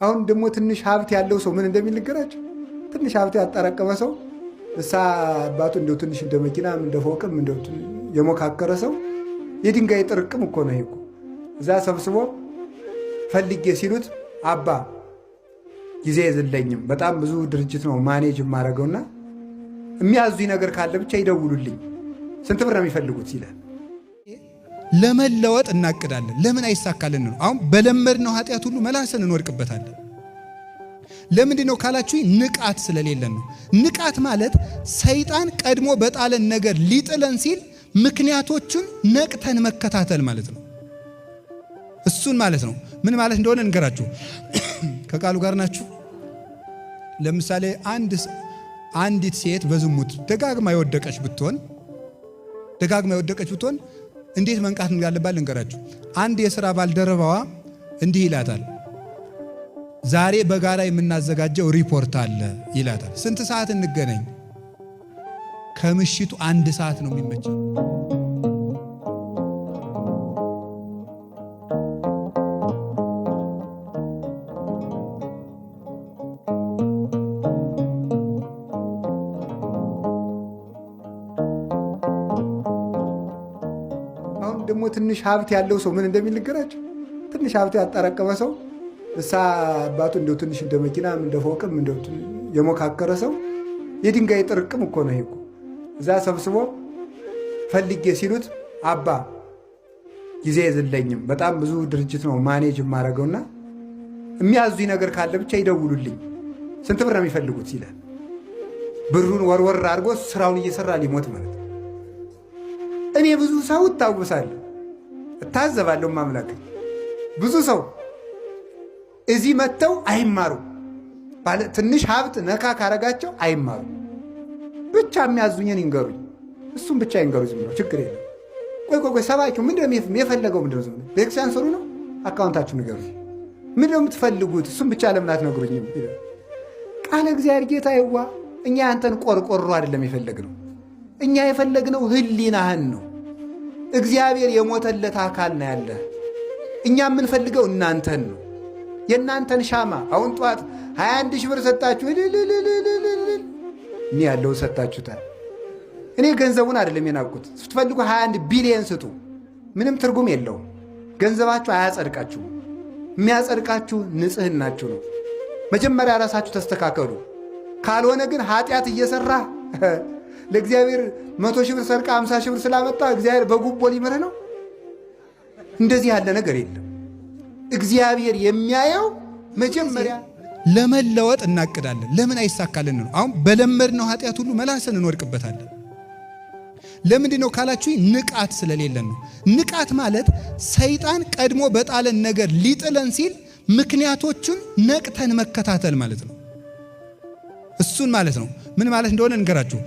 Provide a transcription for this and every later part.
አሁን ደግሞ ትንሽ ሀብት ያለው ሰው ምን እንደሚልገራቸው ትንሽ ሀብት ያጠራቀመ ሰው እሳ አባቱ እንደው ትንሽ እንደ መኪናም እንደ ፎቅም እንደው የሞካከረ ሰው የድንጋይ ጥርቅም እኮ ነው ይሄ። እዛ ሰብስቦ ፈልጌ ሲሉት አባ ጊዜ የለኝም በጣም ብዙ ድርጅት ነው ማኔጅ የማደርገውና የሚያዙኝ ነገር ካለ ብቻ ይደውሉልኝ ስንት ብር ነው የሚፈልጉት ይላል። ለመለወጥ እናቅዳለን። ለምን አይሳካልን ነው? አሁን በለመድነው ኃጢአት ሁሉ መላሰን እንወድቅበታለን። ለምንድን ነው ካላችሁ ንቃት ስለሌለን ነው። ንቃት ማለት ሰይጣን ቀድሞ በጣለን ነገር ሊጥለን ሲል ምክንያቶቹን ነቅተን መከታተል ማለት ነው። እሱን ማለት ነው። ምን ማለት እንደሆነ እንገራችሁ። ከቃሉ ጋር ናችሁ? ለምሳሌ አንዲት ሴት በዝሙት ደጋግማ የወደቀች ብትሆን እንዴት መንቃት እንዳለባት ልንገራችሁ። አንድ የሥራ ባልደረባዋ እንዲህ ይላታል፣ ዛሬ በጋራ የምናዘጋጀው ሪፖርት አለ ይላታል። ስንት ሰዓት እንገናኝ? ከምሽቱ 1 ሰዓት ነው የሚመቸው። ደግሞ ትንሽ ሀብት ያለው ሰው ምን እንደሚልገራቸው ትንሽ ሀብት ያጠራቀመ ሰው እሳ አባቱ እንደው ትንሽ እንደ መኪናም እንደ ፎቅም እንደው የሞካከረ ሰው የድንጋይ ጥርቅም እኮ ነው ይሄ። እዛ ሰብስቦ ፈልጌ ሲሉት አባ ጊዜ የለኝም በጣም ብዙ ድርጅት ነው ማኔጅ የማደርገውና የሚያዙኝ ነገር ካለ ብቻ ይደውሉልኝ ስንት ብር ነው የሚፈልጉት ይላል። ብሩን ወርወር አድርጎ ስራውን እየሰራ ሊሞት ማለት ነው። እኔ ብዙ ሰው እታወሳለሁ እታዘባለሁ። ማምላክ ብዙ ሰው እዚህ መጥተው አይማሩ ትንሽ ሀብት ነካ ካረጋቸው አይማሩ። ብቻ የሚያዙኝን ይንገሩኝ፣ እሱም ብቻ ይንገሩኝ። ዝም ብሎ ችግር የለም። ቆይ ሰባኪው ምንድነው የፈለገው? ምንድነው ዝም ብሎ ቤተክርስቲያን ሰሩ ነው? አካውንታችሁ ንገሩኝ። ምንድነው የምትፈልጉት? እሱም ብቻ ለምን አትነግሩኝም? ቃለ እግዚአብሔር ጌታ ይዋ እኛ ያንተን ቆርቆሮ አይደለም የፈለግነው። እኛ የፈለግነው ህሊናህን ነው። እግዚአብሔር የሞተለት አካል ነው ያለ። እኛ የምንፈልገው እናንተን ነው፣ የእናንተን ሻማ። አሁን ጠዋት 21 ሺህ ብር ሰጣችሁ እኔ ያለው ሰጣችሁታል። እኔ ገንዘቡን አይደለም የናቁት። ስትፈልጉ 21 ቢሊየን ስጡ፣ ምንም ትርጉም የለውም። ገንዘባችሁ አያጸድቃችሁ። የሚያጸድቃችሁ ንጽህናችሁ ነው። መጀመሪያ ራሳችሁ ተስተካከሉ። ካልሆነ ግን ኃጢአት እየሰራ ለእግዚአብሔር 100 ሺህ ብር ሰርቃ 50 ሺህ ብር ስላመጣ እግዚአብሔር በጉቦ ሊምርህ ነው። እንደዚህ ያለ ነገር የለም። እግዚአብሔር የሚያየው መጀመሪያ ለመለወጥ እናቅዳለን። ለምን አይሳካልን ነው? አሁን በለመድነው ኃጢአት ሁሉ መላሰን እንወድቅበታለን። ለምንድን ነው ካላችሁ ንቃት ስለሌለን ነው። ንቃት ማለት ሰይጣን ቀድሞ በጣለን ነገር ሊጥለን ሲል ምክንያቶቹን ነቅተን መከታተል ማለት ነው። እሱን ማለት ነው። ምን ማለት እንደሆነ እንገራችሁ።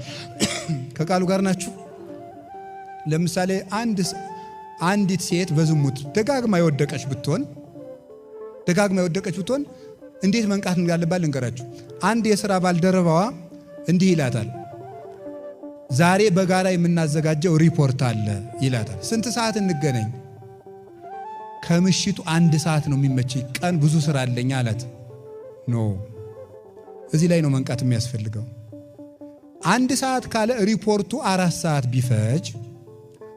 ከቃሉ ጋር ናችሁ? ለምሳሌ አንዲት ሴት በዝሙት ደጋግማ የወደቀች ብትሆን እንዴት መንቃት እንዳለባት ልንገራችሁ። አንድ የሥራ ባልደረባዋ እንዲህ ይላታል፣ ዛሬ በጋራ የምናዘጋጀው ሪፖርት አለ ይላታል። ስንት ሰዓት እንገናኝ? ከምሽቱ 1 ሰዓት ነው የሚመቸኝ፣ ቀን ብዙ ስራ አለኝ አላት። ኖ እዚህ ላይ ነው መንቃት የሚያስፈልገው። 1 ሰዓት ካለ ሪፖርቱ 4 ሰዓት ቢፈጅ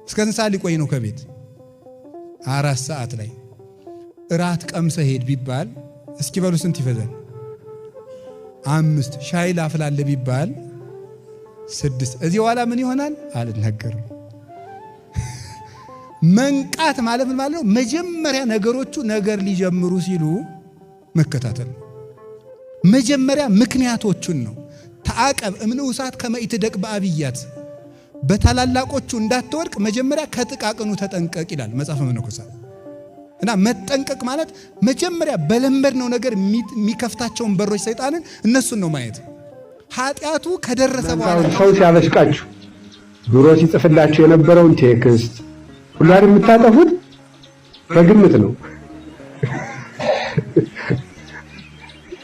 እስከ ስንት ሰዓት ሊቆይ ነው ከቤት? 4 ሰዓት ላይ እራት ቀምሰ ሄድ ቢባል እስኪ በሉ ስንት ይፈጃል? 5 ሻይ ላፍላለ ቢባል 6። እዚህ በኋላ ምን ይሆናል አልነገርም። መንቃት ማለት ምን ማለት ነው? መጀመሪያ ነገሮቹ ነገር ሊጀምሩ ሲሉ መከታተል ነው። መጀመሪያ ምክንያቶቹን ነው። ተዓቀብ እምንውሳት ከመ ኢትደቅ በአብያት፣ በታላላቆቹ እንዳትወድቅ መጀመሪያ ከጥቃቅኑ ተጠንቀቅ ይላል መጽሐፈ መነኮሳት። እና መጠንቀቅ ማለት መጀመሪያ በለመድነው ነገር የሚከፍታቸውን በሮች ሰይጣንን እነሱን ነው ማየት። ኃጢአቱ ከደረሰ በኋላ ሰው ሲያበሽቃችሁ ኑሮ ሲጽፍላችሁ የነበረውን ቴክስት ሁሉ አይደል የምታጠፉት? በግምት ነው።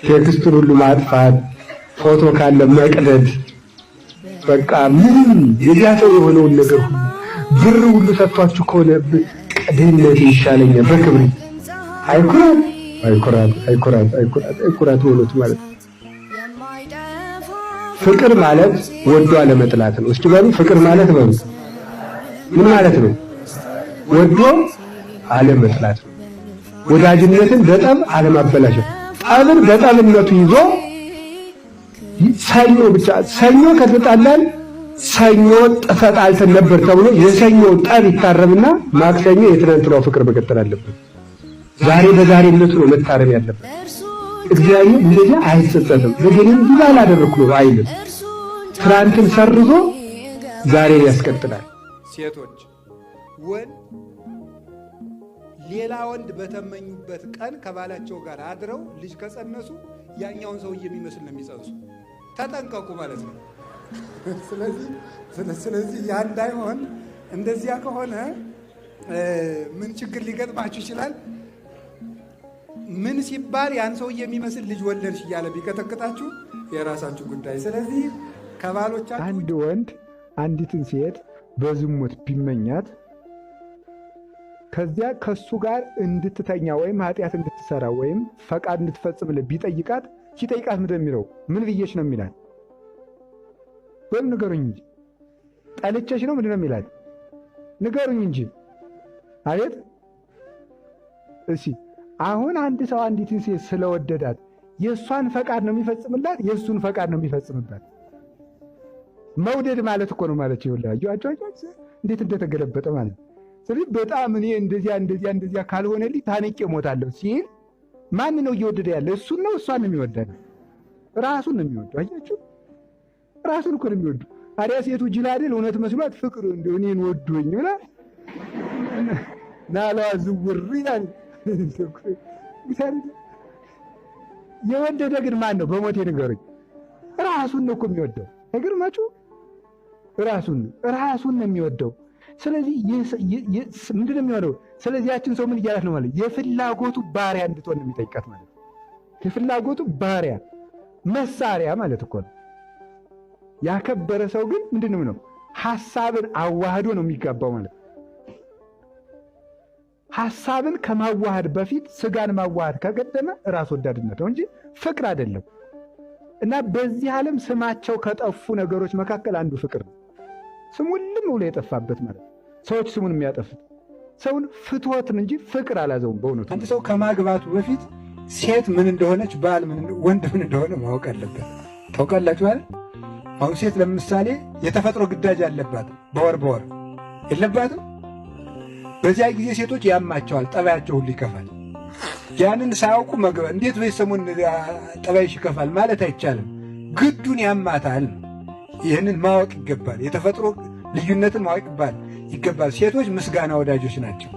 ቴክስቱን ሁሉ ማጥፋት፣ ፎቶ ካለ መቅደድ፣ በቃ ምንም የዚያ ሰው የሆነውን ነገር ብር ሁሉ ሰጥቷችሁ ከሆነ ድህነት ይሻለኛል በክብር አይኩራል አይኩራት ሆኖት ማለት ነው። ፍቅር ማለት ወዶ አለመጥላት ነው። እስኪ በሉ ፍቅር ማለት በሉ ምን ማለት ነው? ወዶ አለመጥላት ነው። ወዳጅነትን በጣም አለማበላሸት። ጠብን በጠብነቱ ይዞ ሰኞ ከተጣላን ሰኞ ተጣልተን ነበር ተብሎ የሰኞ ጠብ ይታረምና ማክሰኞ የትናንትናው ፍቅር መቀጠል አለበት። ዛሬ በዛሬነቱ ነው መታረም ያለበት። እግዚአብሔር እንደዚህ አይጸጸትም። በገኔም ብዙ አላደረኩ ነው አይልም። ትናንትን ሰርዞ ዛሬን ያስቀጥላል። ሴቶች ወንድ ሌላ ወንድ በተመኙበት ቀን ከባላቸው ጋር አድረው ልጅ ከጸነሱ ያኛውን ሰውዬ የሚመስል ነው የሚጸንሱ። ተጠንቀቁ ማለት ነው። ስለዚህ ያ እንዳይሆን፣ እንደዚያ ከሆነ ምን ችግር ሊገጥማችሁ ይችላል? ምን ሲባል ያን ሰውዬ የሚመስል ልጅ ወለድሽ እያለ ቢቀጠቅጣችሁ የራሳችሁ ጉዳይ። ስለዚህ ከባሎቻችሁ አንድ ወንድ አንዲትን ሴት በዝሙት ቢመኛት ከዚያ ከሱ ጋር እንድትተኛ ወይም ኃጢአት እንድትሰራ ወይም ፈቃድ እንድትፈጽምለት ቢጠይቃት ሲጠይቃት ምንድን የሚለው? ምን ብዬሽ ነው የሚላት? ወይም ንገሩኝ እንጂ ጠልቼሽ ነው ምንድን ነው የሚላት? ንገሩኝ እንጂ። አቤት እሺ፣ አሁን አንድ ሰው አንዲትን ሴት ስለወደዳት የእሷን ፈቃድ ነው የሚፈጽምላት? የእሱን ፈቃድ ነው የሚፈጽምባት? መውደድ ማለት እኮ ነው ማለት ይኸውላችሁ፣ እንዴት እንደተገለበጠ ማለት ነው። ስለዚህ በጣም እኔ እንደዚያ ካልሆነልኝ ታንቄ እሞታለሁ ሲል ማን ነው እየወደደ ያለ? እሱን ነው እሷን ነው የሚወደው? ራሱን ነው የሚወደው። አያችሁ፣ ራሱን እኮ ነው የሚወደው። ታዲያ ሴቱ ጅል አይደል? እውነት መስሏት ፍቅር እንደው እኔን ወዶኝ ብላ ናላዋ ዝውር ይላል። የወደደ ግን ማን ነው? በሞቴ ንገሩኝ። ራሱን ነው እኮ የሚወደው። አይገርማችሁ? ራሱን ነው የሚወደው። ስለዚህ ምንድን ነው የሚሆነው? ስለዚህ ያችን ሰው ምን እያላት ነው ማለት? የፍላጎቱ ባሪያ እንድትሆን ነው የሚጠይቃት ማለት። የፍላጎቱ ባሪያ መሳሪያ ማለት እኮ ነው። ያከበረ ሰው ግን ምንድን ነው? ሐሳብን አዋህዶ ነው የሚጋባው ማለት። ሐሳብን ከማዋሃድ በፊት ስጋን ማዋሃድ ከቀደመ ራስ ወዳድነት ነው እንጂ ፍቅር አይደለም። እና በዚህ ዓለም ስማቸው ከጠፉ ነገሮች መካከል አንዱ ፍቅር ነው። ስሙን ልም ብሎ የጠፋበት ማለት ሰዎች ስሙን የሚያጠፉት ሰውን ፍትወትን እንጂ ፍቅር አላዘውም። በእውነቱ አንድ ሰው ከማግባቱ በፊት ሴት ምን እንደሆነች፣ ባል ወንድ ምን እንደሆነ ማወቅ አለበት። ታውቃላችሁ አይደል? አሁን ሴት ለምሳሌ የተፈጥሮ ግዳጅ አለባት። በወር የለባትም? በዚያ ጊዜ ሴቶች ያማቸዋል፣ ጠባያቸው ሁሉ ይከፋል። ያንን ሳያውቁ መግባት እንዴት ወይ ሰሞን ጠባይሽ ይከፋል ማለት አይቻልም። ግዱን ያማታል። ይህንን ማወቅ ይገባል። የተፈጥሮ ልዩነትን ማወቅ ይገባል። ሴቶች ምስጋና ወዳጆች ናቸው።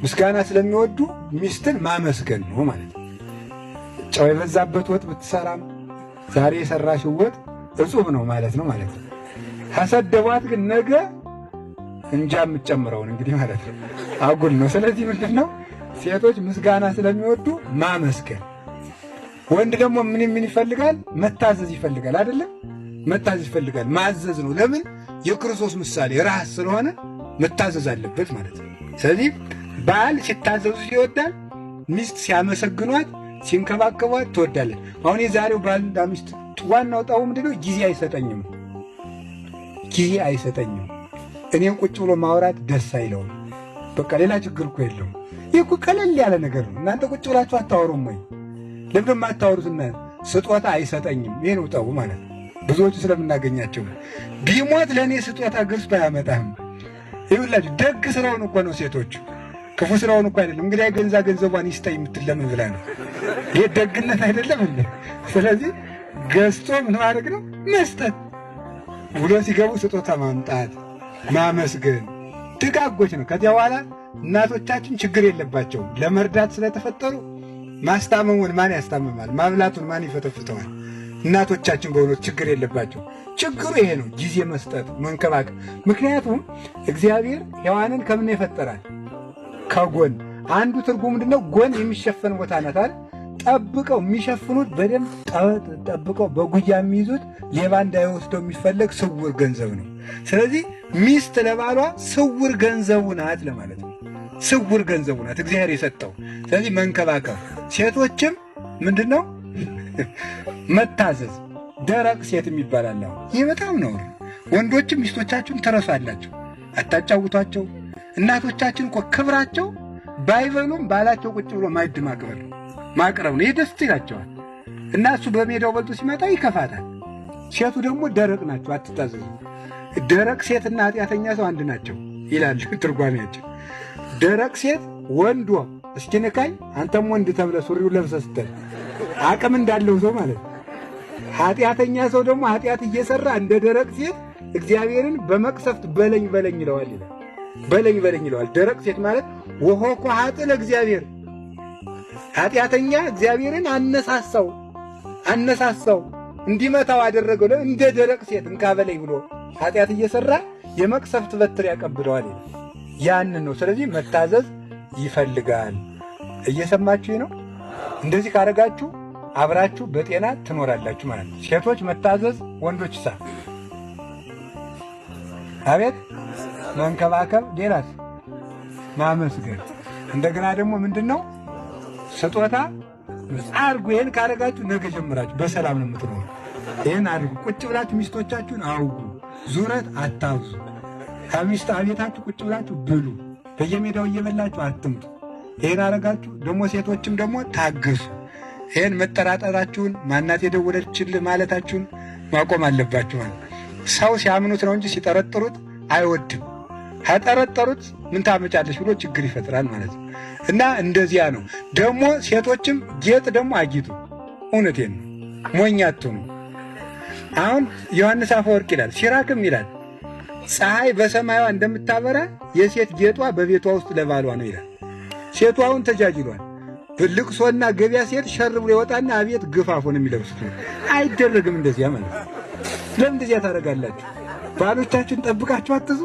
ምስጋና ስለሚወዱ ሚስትን ማመስገን ነው ማለት ነው። ጨው የበዛበት ወጥ ብትሰራም ዛሬ የሰራሽው ወጥ እጹብ ነው ማለት ነው። ከሰደቧት ግን ነገ እንጃ የምትጨምረውን እንግዲህ ማለት ነው አጉል ነው። ስለዚህ ምንድን ነው ሴቶች ምስጋና ስለሚወዱ ማመስገን። ወንድ ደግሞ ምን ይፈልጋል? መታዘዝ ይፈልጋል። አይደለም? መታዘዝ ይፈልጋል። ማዘዝ ነው። ለምን? የክርስቶስ ምሳሌ ራስ ስለሆነ መታዘዝ አለበት ማለት ነው። ስለዚህ ባል ሲታዘዙ ይወዳል፣ ሚስት ሲያመሰግኗት ሲንከባከቧት ትወዳለች። አሁን የዛሬው ባልና ሚስት ዋናው ጣው ምንድነው? ጊዜ አይሰጠኝም። እኔም ቁጭ ብሎ ማውራት ደስ አይለውም። በቃ ሌላ ችግር እኮ የለውም። ይህ እኮ ቀለል ያለ ነገር ነው። እናንተ ቁጭ ብላችሁ አታወሩም ወይ? ለምን የማታወሩትና ስጦታ አይሰጠኝም? ይሄ ነው ጣው ማለት ነው። ብዙዎቹ ስለምናገኛቸው ቢሞት ለእኔ ስጦታ ገዝቶ አያመጣም። ይኸውላችሁ ደግ ስራውን እኮ ነው ሴቶቹ፣ ክፉ ስራውን እኮ አይደለም። እንግዲህ ገንዘቧን ይስጠኝ የምትል ለምን ብላ ነው? ይሄ ደግነት አይደለም እንዴ? ስለዚህ ገዝቶ ምን ማድረግ ነው? መስጠት። ውሎ ሲገቡ ስጦታ ማምጣት፣ ማመስገን ደጋጎች ነው። ከዚያ በኋላ እናቶቻችን ችግር የለባቸውም። ለመርዳት ስለተፈጠሩ ማስታመሙን ማን ያስታመማል? ማብላቱን ማን ይፈተፍተዋል? እናቶቻችን በእውነት ችግር የለባቸው። ችግሩ ይሄ ነው፣ ጊዜ መስጠት፣ መንከባከብ። ምክንያቱም እግዚአብሔር ሔዋንን ከምን ይፈጠራል? ከጎን። አንዱ ትርጉም ምንድነው? ጎን የሚሸፈን ቦታ ናት አይደል? ጠብቀው የሚሸፍኑት በደንብ ጠብቀው በጉያ የሚይዙት ሌባ እንዳይወስደው የሚፈለግ ስውር ገንዘብ ነው። ስለዚህ ሚስት ለባሏ ስውር ገንዘቡ ናት ለማለት ነው። ስውር ገንዘቡ ናት እግዚአብሔር የሰጠው። ስለዚህ መንከባከብ። ሴቶችም ምንድነው መታዘዝ። ደረቅ ሴት የሚባላል። ይህ በጣም ነው። ወንዶችም ሚስቶቻችሁን ትረሳላችሁ፣ አታጫውቷቸው። እናቶቻችን እኮ ክብራቸው ባይበሉም ባላቸው ቁጭ ብሎ ማዕድ ማቅረብ ነው። ይህ ደስ ይላቸዋል። እና እሱ በሜዳው በልቶ ሲመጣ ይከፋታል። ሴቱ ደግሞ ደረቅ ናቸው፣ አትታዘዙ። ደረቅ ሴትና ኃጢአተኛ ሰው አንድ ናቸው ይላል ትርጓሜያቸው። ደረቅ ሴት ወንዶ እስኪ ንካኝ አንተም ወንድ ተብለ ሱሪውን ለብሰህ ስትል አቅም እንዳለው ሰው ማለት ነው። ኃጢአተኛ ሰው ደግሞ ኃጢአት እየሰራ እንደ ደረቅ ሴት እግዚአብሔርን በመቅሰፍት በለኝ በለኝ ይለዋል ይላል። በለኝ በለኝ ይለዋል። ደረቅ ሴት ማለት ወሆኮ ኃጥእ ለእግዚአብሔር፣ ኃጢአተኛ እግዚአብሔርን አነሳሳው እንዲመታው አደረገው። እንደ ደረቅ ሴት እንካ በለኝ ብሎ ኃጢአት እየሰራ የመቅሰፍት በትር ያቀብለዋል ይላል። ያንን ነው። ስለዚህ መታዘዝ ይፈልጋል። እየሰማችሁ ነው? እንደዚህ ካረጋችሁ አብራችሁ በጤና ትኖራላችሁ ማለት ነው። ሴቶች መታዘዝ፣ ወንዶች አቤት መንከባከብ፣ ሌላስ ማመስገን። እንደገና ደግሞ ምንድነው ስጦታ አድርጉ። ይህን ካረጋችሁ ነገ ጀምራችሁ በሰላም ነው የምትኖሩ። ይህን አድርጉ። ቁጭ ብላችሁ ሚስቶቻችሁን አውጉ። ዙረት አታብዙ። ከሚስት አቤታችሁ ቁጭ ብላችሁ ብሉ። በየሜዳው እየበላችሁ አትምጡ። ይህን አረጋችሁ። ደግሞ ሴቶችም ደግሞ ታገሱ። ይህን መጠራጠራችሁን ማናት የደወለችልህ ማለታችሁን ማቆም አለባችሁ። ሰው ሲያምኑት ነው እንጂ ሲጠረጥሩት አይወድም። ከጠረጠሩት ምን ታመጫለሽ ብሎ ችግር ይፈጥራል ማለት ነው። እና እንደዚያ ነው። ደግሞ ሴቶችም ጌጥ ደግሞ አጊጡ። እውነቴን ነው፣ ሞኝ አትሁኑ። አሁን ዮሐንስ አፈወርቅ ይላል፣ ሲራክም ይላል ፀሐይ በሰማያዋ እንደምታበራ የሴት ጌጧ በቤቷ ውስጥ ለባሏ ነው ይላል። ሴቷ አሁን ተጃጅሏል። ልቅሶና ገበያ ሴት ሸር ብሎ ይወጣና አቤት ግፋፉ ነው የሚለብሱት። አይደረግም እንደዚያ ማለት ነው። ለምን እንደዚያ ታደርጋላችሁ? ባሎቻችን ጠብቃችሁ አትዙ።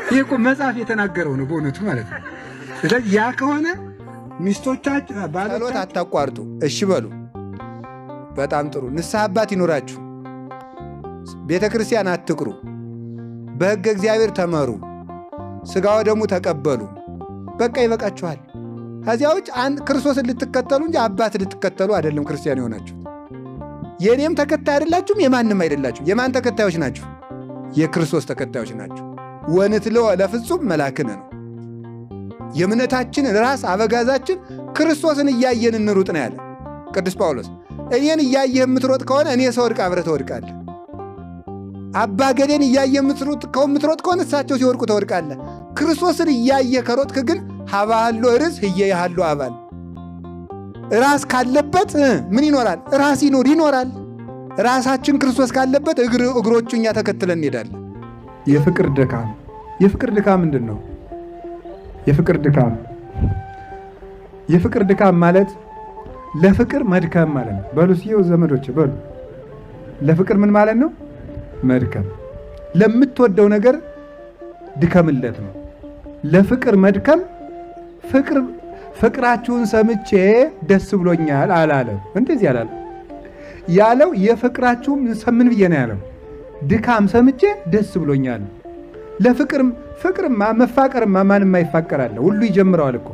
ይህ እኮ መጽሐፍ የተናገረው ነው በእውነቱ ማለት ነው። ስለዚህ ያ ከሆነ ሚስቶቻችሁ ባሎት አታቋርጡ፣ እሺ በሉ። በጣም ጥሩ። ንስሐ አባት ይኖራችሁ። ቤተ ክርስቲያን አትቅሩ። በሕገ እግዚአብሔር ተመሩ። ሥጋው ደሙ ተቀበሉ። በቃ ይበቃችኋል። ከዚያ ውጭ ክርስቶስን ልትከተሉ እንጂ አባት ልትከተሉ አይደለም ክርስቲያን የሆናችሁ። የእኔም ተከታይ አይደላችሁም፣ የማንም አይደላችሁም። የማን ተከታዮች ናችሁ? የክርስቶስ ተከታዮች ናችሁ። ወንትለወ ለፍጹም መላክነ ነው። የእምነታችን ራስ አበጋዛችን ክርስቶስን እያየን እንሩጥ ነው ያለ ቅዱስ ጳውሎስ። እኔን እያየህ የምትሮጥ ከሆነ እኔ ስወድቅ አብረህ ትወድቃለህ። አባ ገሌን እያየህ የምትሮጥ ከሆነ እሳቸው ሲወድቁ ትወድቃለህ። ክርስቶስን እያየህ ከሮጥክ ግን ሀባሃሎ ርስ ህየ ያሃሎ አባል። ራስ ካለበት ምን ይኖራል? ራስ ይኖራል። ራሳችን ክርስቶስ ካለበት እግሮቹ እኛ ተከትለን እንሄዳለን። የፍቅር ድካም። የፍቅር ድካም ምንድን ነው? የፍቅር ድካም ማለት ለፍቅር መድከም ማለት ነው። በሉ ሲየው ዘመዶች በሉ፣ ለፍቅር ምን ማለት ነው? መድከም። ለምትወደው ነገር ድከምለት ነው። ለፍቅር መድከም። ፍቅራችሁን ሰምቼ ደስ ብሎኛል አላለም። እንደዚህ አላለም። ያለው የፍቅራችሁም ምን ብዬ ነው ያለው? ድካም ሰምቼ ደስ ብሎኛል። ለፍቅርማ መፋቀርማ ማንም አይፋቀራል። ሁሉ ይጀምረዋል እኮ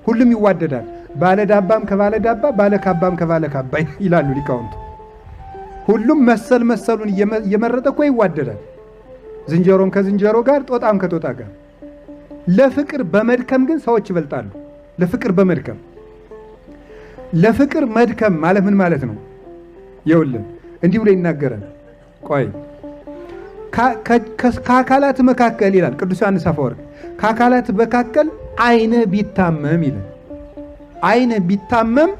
ሁሉም ይዋደዳል። ባለዳባም ከባለዳባ ባለካባም ከባለካባ ይላሉ ሊቃውንቱ። ሁሉም መሰሉን እየመረጠ እኮ ይዋደዳል። ዝንጀሮም ከዝንጀሮ ጋር፣ ጦጣም ከጦጣ ጋር። ለፍቅር በመድከም ግን ሰዎች ይበልጣሉ። ለፍቅር በመድከም ለፍቅር መድከም ማለት ምን ማለት ነው? ይኸውልህ እንዲህ ብሎ ይናገራል። ቆይ ከአካላት መካከል ይላል ቅዱስ ዮሐንስ አፈወርቅ፣ ከአካላት መካከል ዓይነ ቢታመም ይላል። ዓይነ ቢታመም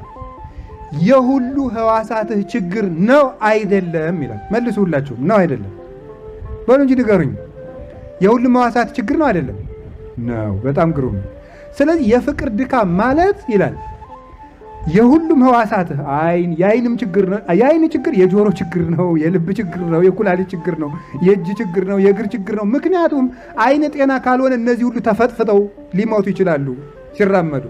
የሁሉ ሕዋሳትህ ችግር ነው አይደለም ይላል። መልሱ ሁላችሁም፣ ነው አይደለም በሉ እንጂ ንገሩኝ። የሁሉም ሕዋሳት ችግር ነው አይደለም? ነው። በጣም ግሩም። ስለዚህ የፍቅር ድካም ማለት ይላል የሁሉም ሕዋሳትህ የዓይንም ችግር ነው። የዓይን ችግር የጆሮ ችግር ነው፣ የልብ ችግር ነው፣ የኩላሊት ችግር ነው፣ የእጅ ችግር ነው፣ የእግር ችግር ነው። ምክንያቱም ዓይን ጤና ካልሆነ እነዚህ ሁሉ ተፈጥፍጠው ሊሞቱ ይችላሉ ሲራመዱ።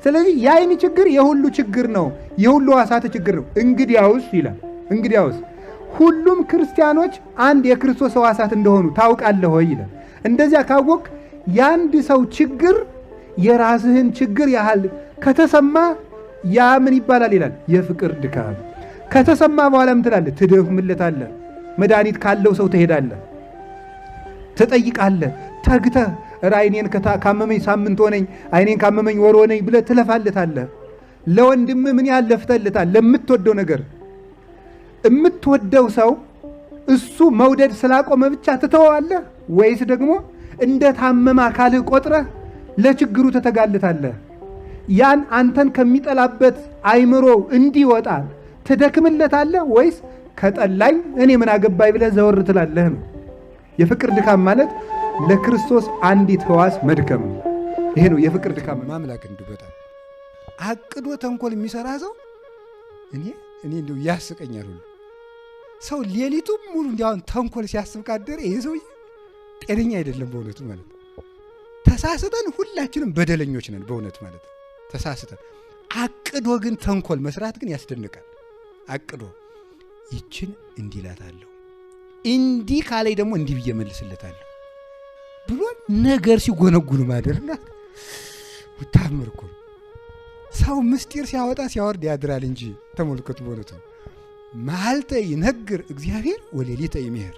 ስለዚህ የዓይን ችግር የሁሉ ችግር ነው፣ የሁሉ ሕዋሳት ችግር ነው። እንግዲያውስ ይላል ሁሉም ክርስቲያኖች አንድ የክርስቶስ ሕዋሳት እንደሆኑ ታውቃለህ ወይ ይላል። እንደዚያ ካወቅ የአንድ ሰው ችግር የራስህን ችግር ያህል ከተሰማ ያ ምን ይባላል ይላል? የፍቅር ድካም። ከተሰማ በኋላ ምን ትላለህ? ትደክምለታለህ። መድኃኒት ካለው ሰው ትሄዳለህ፣ ትጠይቃለህ፣ ተግተህ አይኔን ካመመኝ ሳምንት ሆነኝ፣ አይኔን ካመመኝ ወር ሆነኝ ብለህ ትለፋለታለህ። ለወንድምህ ምን ያህል ለፍተልታል? ለምትወደው ነገር የምትወደው ሰው እሱ መውደድ ስላቆመ ብቻ ትተዋለህ ወይስ ደግሞ እንደ ታመመ አካልህ ቆጥረህ ለችግሩ ትተጋልታለህ? ያን አንተን ከሚጠላበት አይምሮ እንዲወጣ ትደክምለታለህ ወይስ ከጠላኝ እኔ ምን አገባኝ ብለህ ዘወር ትላለህ ነው? የፍቅር ድካም ማለት ለክርስቶስ አንዲት ሕዋስ መድከም ነው። ይሄ ነው የፍቅር ድካም። ማምላክ እንድበጣም አቅዶ ተንኮል የሚሰራ ሰው እኔ እንደው ያስቀኛል ሁሉ ሰው ሌሊቱም ሙሉ እንዲያውን ተንኮል ሲያስብ ካደረ ይሄ ሰው ጤነኛ አይደለም በእውነቱ ማለት ነው። ተሳስተን ሁላችንም በደለኞች ነን በእውነት ማለት ነው። ተሳስተን አቅዶ ግን ተንኮል መስራት ግን ያስደንቃል። አቅዶ ይችን እንዲላታለሁ እንዲህ ካላይ ደግሞ እንዲህ ብዬ መልስለታለሁ ብሎ ነገር ሲጎነጉሉ ማደርና ታምር እኮ ሰው ምስጢር ሲያወጣ ሲያወርድ ያድራል እንጂ ተመልከቱ። በእውነቱ መዓልተ ይነግር እግዚአብሔር ወሌሊተ ይሜህር።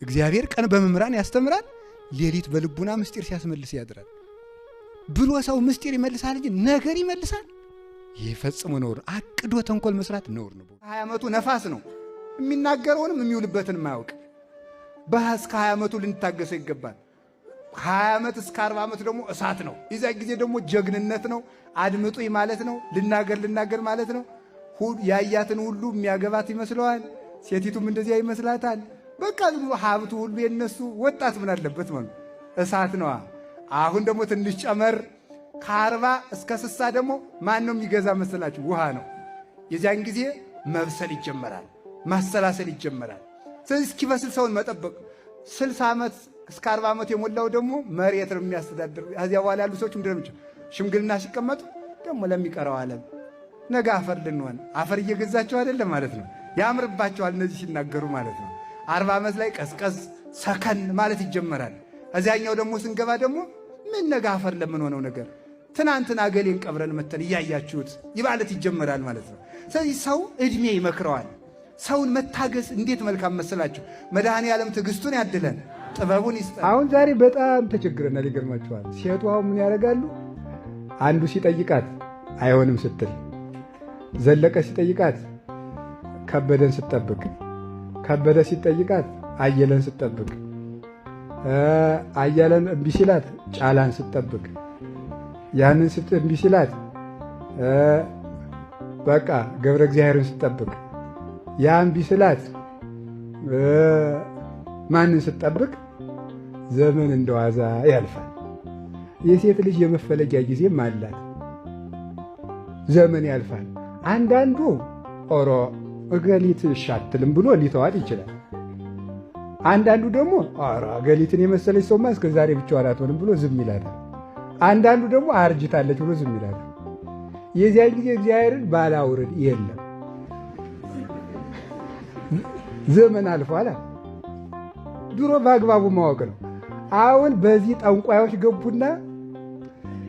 እግዚአብሔር ቀን በመምህራን ያስተምራል፣ ሌሊት በልቡና ምስጢር ሲያስመልስ ያድራል ብሎ ሰው ምስጢር ይመልሳል እንጂ ነገር ይመልሳል? ይህ ፈጽሞ ነውር። አቅዶ ተንኮል መስራት ነውር ነው። 20 ዓመቱ ነፋስ ነው፣ የሚናገረውንም የሚውልበትን ማያውቅ። እስከ 20 ዓመቱ ልንታገሰው ይገባል። 20 ዓመት እስከ 40 ዓመት ደግሞ እሳት ነው። የዛ ጊዜ ደግሞ ጀግንነት ነው። አድምጡኝ ማለት ነው። ልናገር ማለት ነው። ያያትን ሁሉ የሚያገባት ይመስለዋል። ሴቲቱም እንደዚያ ይመስላታል። በቃ ዝም ብሎ ሀብቱ ሁሉ የነሱ። ወጣት ምን አለበት ማለት እሳት ነዋ። አሁን ደግሞ ትንሽ ጨመር ከ40 እስከ 60 ደግሞ ማን ነው የሚገዛ መሰላችሁ? ውሃ ነው። የዚያን ጊዜ መብሰል ይጀመራል፣ ማሰላሰል ይጀመራል። ስለዚህ እስኪበስል ሰውን መጠበቅ። 60 ዓመት እስከ 40 ዓመት የሞላው ደግሞ መሬት ነው የሚያስተዳድር። ከዚያ በኋላ ያሉ ሰዎች ምንድነው ሽምግልና ሲቀመጡ ደግሞ ለሚቀረው ዓለም ነገ አፈር ልንሆን አፈር እየገዛቸው አይደለም ማለት ነው። ያምርባቸዋል እነዚህ ሲናገሩ ማለት ነው። 40 ዓመት ላይ ቀዝቀዝ ሰከን ማለት ይጀመራል። እዚያኛው ደግሞ ስንገባ ደግሞ ምን ነገ አፈር ለምንሆነው ነገር ትናንትና ገሌን ቀብረን መተን እያያችሁት ይባለት ይጀመራል ማለት ነው። ስለዚህ ሰው ዕድሜ ይመክረዋል። ሰውን መታገስ እንዴት መልካም መሰላችሁ! መድኃኔ ዓለም ትዕግስቱን ያድለን፣ ጥበቡን ይስጠን። አሁን ዛሬ በጣም ተቸግረናል። ይገርማችኋል። ሴቱ አሁን ምን ያደርጋሉ? አንዱ ሲጠይቃት አይሆንም ስትል፣ ዘለቀ ሲጠይቃት ከበደን ስትጠብቅ፣ ከበደ ሲጠይቃት አየለን ስትጠብቅ፣ አየለን እምቢ ሲላት ጫላን ስትጠብቅ፣ ያንን እምቢ ሲላት በቃ ገብረ እግዚአብሔርን ስትጠብቅ፣ ያ እምቢ ሲላት ማንን ስትጠብቅ፣ ዘመን እንደዋዛ ያልፋል። የሴት ልጅ የመፈለጊያ ጊዜም አላት። ዘመን ያልፋል። አንዳንዱ ኦሮ እገሊት ሻትልም ብሎ ሊተዋት ይችላል። አንዳንዱ ደግሞ ኦሮ እገሊትን የመሰለች ሰውማ እስከ ዛሬ ብቻዋን አትሆንም ብሎ ዝም ይላታል። አንዳንዱ ደግሞ አርጅታለች ብሎ ዝም ይላታል። የዚያን ጊዜ እግዚአብሔርን ባላውርድ የለም፣ ዘመን አልፏል። ድሮ በአግባቡ ማወቅ ነው። አሁን በዚህ ጠንቋዮች ገቡና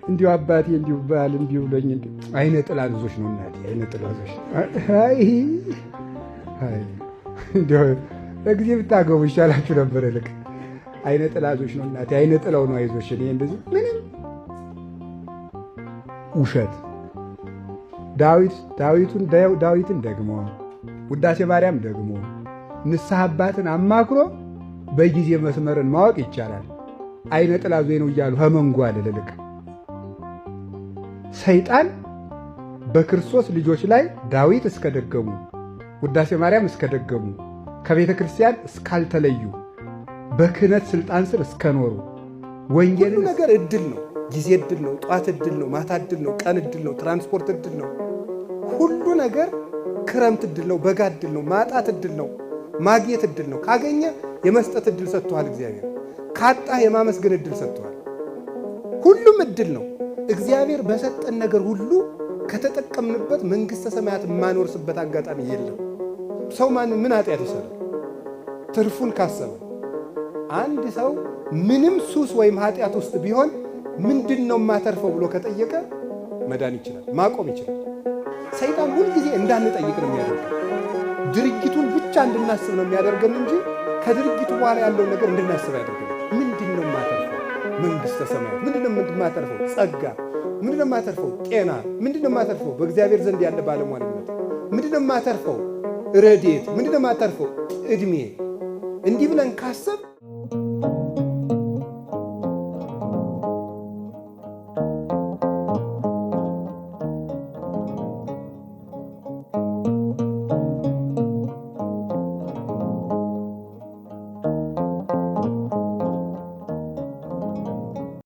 እንዲሁ አባቴ እንዲሁ ባል እንዲሁ ብሎኝ አይነ ጥላ ልዞች ነው እናቴ፣ አይነ ጥላ ልዞች። እንዲሁ በጊዜ ብታገቡ ይሻላችሁ ነበር። ልክ አይነ ጥላ ልዞች ነው እናቴ፣ አይነ ጥላው ነው አይዞሽ። እኔ እንደዚህ ምንም ውሸት። ዳዊትን ደግሞ ውዳሴ ማርያም ደግሞ ንስሐ አባትን አማክሮ በጊዜ መስመርን ማወቅ ይቻላል። አይነ ጥላ ዞይ ነው እያሉ ህመንጓ ልልቅ ሰይጣን በክርስቶስ ልጆች ላይ ዳዊት እስከደገሙ ውዳሴ ማርያም እስከደገሙ ከቤተ ክርስቲያን እስካልተለዩ በክህነት ስልጣን ስር እስከኖሩ ወንጌል ነገር እድል ነው። ጊዜ እድል ነው። ጧት እድል ነው። ማታ እድል ነው። ቀን እድል ነው። ትራንስፖርት እድል ነው። ሁሉ ነገር ክረምት እድል ነው። በጋ እድል ነው። ማጣት እድል ነው። ማግኘት እድል ነው። ካገኘ የመስጠት እድል ሰጥቷል እግዚአብሔር። ካጣ የማመስገን እድል ሰጥቷል። ሁሉም እድል ነው። እግዚአብሔር በሰጠን ነገር ሁሉ ከተጠቀምንበት መንግሥተ ሰማያት የማኖርስበት አጋጣሚ የለም። ሰው ምን ኃጢአት ይሰራል? ትርፉን ካሰበ አንድ ሰው ምንም ሱስ ወይም ኃጢአት ውስጥ ቢሆን ምንድነው የማተርፈው ብሎ ከጠየቀ መዳን ይችላል፣ ማቆም ይችላል። ሰይጣን ሁልጊዜ እንዳንጠይቅ ነው የሚያደርገን። ድርጊቱን ብቻ እንድናስብ ነው የሚያደርገን እንጂ ከድርጊቱ በኋላ ያለውን ነገር እንድናስብ ያደርገን። ምንድነው የማተርፈው? መንግሥተ ሰማያት። ምንድነው የማተርፈው? ጸጋ። ምንድነው የማተርፈው? ጤና። ምንድነው የማተርፈው? በእግዚአብሔር ዘንድ ያለ ባለሟልነት። ምንድነው የማተርፈው? ረድኤት። ምንድነው የማተርፈው? ዕድሜ። እንዲህ ብለን ካሰብ